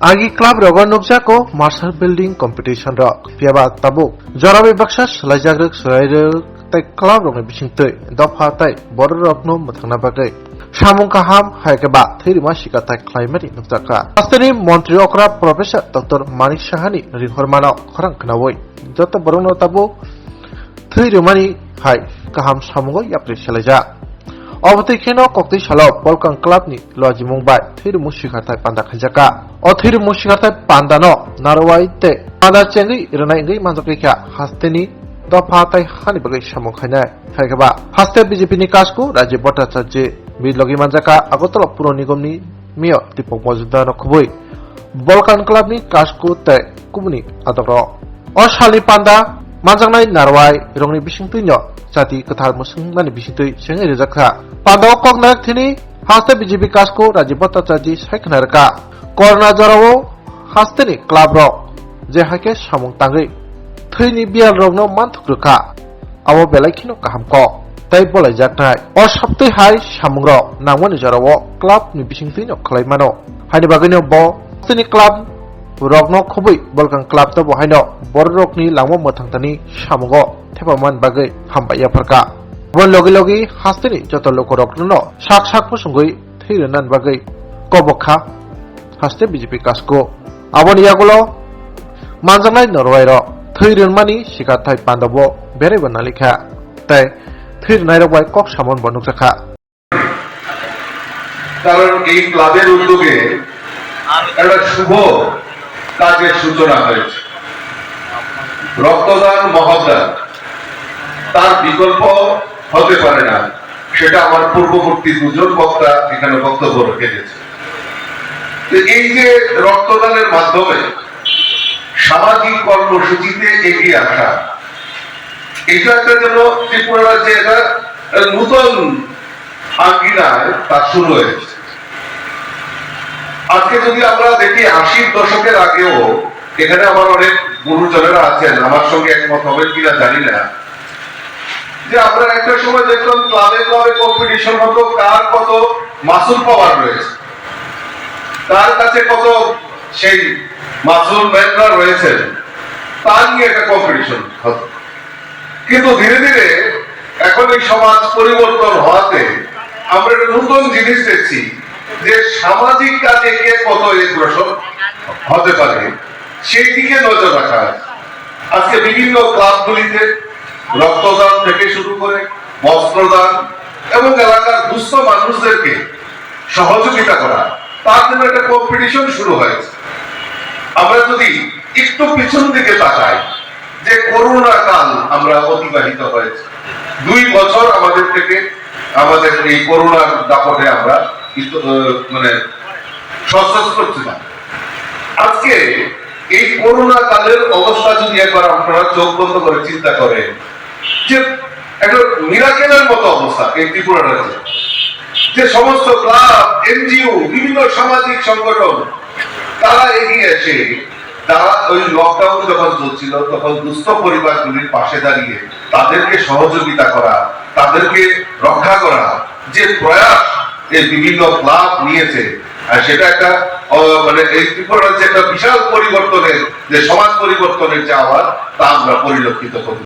Agi club rogo nukjako martial building competition rok piaba tabuk jorabi baksa selaijak selairuk tai club rokni bisingtui dopha tai bor rokno muthangna bagai samung kaham haikeba thirima sikatai khlaimani nukjaka astani mantri okra professor dr manik sahani ringhormano khorang knawoi joto borongno tabuk thirimani hai kaham samungo yapri selaija অবতই কেন কক্তি সালাও বলকাং ক্লাবনি লজি মুম্বাই থির মুশিখাতাই পান্দা খাজাকা অ থির মুশিখাতাই পান্দানো নারওয়াইতে পান্দা Changi ইরনাই গই মানজকইখা হাস্তেনি দফাতাই হানি বাগৈ সামু খাইনাই হাইগাবা হাস্তে BJP नि কাজকু রাজ্য ভট্টাচার্য বিলগি মানজাকা আগরতলা পুর নিগমনি মিয় দীপক মজুমদার খুবই বলকাং ক্লাবনি কাজকু তে কুবনি আদর অ শালি পান্দা manjangnai narwai rongni bisingtuino jati kathar musungnani bisingtui sengai rejakha pandao koknak thini haste BJP kasko Rajiv Bhattacharya saikhnarka korna jorao hasteni club rok je hake samung tangai thini bial rokno manthukruka abo belai khino kahamko tai bolai jaknai o saptai hai samung rok nangmani jorao club ni bisingtuino khlaimano haini bagino bo hasteni club rokno khobui bolkang club to bohaino bor rokni langmo mothangtani samugo thepaman bagai hambaya pharka bon logi logi hasteni joto loko rokno sak sak pusungoi theirenan bagai kobokha haste BJP kasko aboni yagulo manjangnai norwai ro theirenmani sikathai pandabo bereba nalikha tai theirenai robai kok samon bonuk jakha কারণ এই ক্লাবের উদ্যোগে একটা শুভ কাজের সূচনা হয়েছে রক্তদান মহদান তার বিকল্প হতে পারে না সেটা আমার পূর্ববর্তী দুজন বক্তা এখানে বক্তব্য রেখেছে এই যে রক্তদানের মাধ্যমে সামাজিক কর্মসূচিতে এগিয়ে আসা এটা একটা যেন ত্রিপুরা রাজ্যে এটা নতুন আঙ্গিনায় তা শুরু হয়েছে আজকে যদি আমরা দেখি ৮০ দশকের আগেও এখানে আমার অনেক গুরুজনেরা আছেন আমার সঙ্গে একমত হবেন কিনা জানি না যে আমরা একটা সময় দেখলাম ক্লাবে ক্লাবে কম্পিটিশন হতো কার কত মাসুল পাওয়ার রয়েছে তার কাছে কত সেই মাসুল ম্যানরা রয়েছেন তা নিয়ে একটা কম্পিটিশন হতো কিন্তু ধীরে ধীরে এখন এই সমাজ পরিবর্তন হওয়াতে আমরা একটা নতুন জিনিস দেখছি যে সামাজিক কাজে কে কত অগ্রসর হতে পারে সেই দিকে নজর রাখা আজকে বিভিন্ন ক্লাবগুলিতে রক্তদান থেকে শুরু করে বস্ত্রদান এবং এলাকার দুস্থ মানুষদেরকে সহযোগিতা করা তার জন্য একটা কম্পিটিশন শুরু হয়েছে আমরা যদি একটু পিছন দিকে তাকাই যে করোনা কাল আমরা অতিবাহিত হয়েছে 2 বছর আমাদের থেকে আমাদের এই করোনার দাপটে আমরা মানে সশস্ত্র ছিলাম আজকে এই করোনা কালের অবস্থা যদি একবার আপনারা চোখ বন্ধ করে চিন্তা করেন যে একটা মিরাকেলের মতো অবস্থা এই ত্রিপুরা রাজ্যে যে সমস্ত ক্লাব এনজিও বিভিন্ন সামাজিক সংগঠন তারা এগিয়ে এসে তারা ওই লকডাউন যখন চলছিল তখন দুস্থ পরিবারগুলির পাশে দাঁড়িয়ে তাদেরকে সহযোগিতা করা তাদেরকে রক্ষা করা যে প্রয়াস এই বিভিন্ন ক্লাব নিয়েছে আর সেটা একটা মানে এই ত্রিপুরা রাজ্যে একটা বিশাল পরিবর্তনের যে সমাজ পরিবর্তনের যে আওয়াজ তা আমরা পরিলক্ষিত করি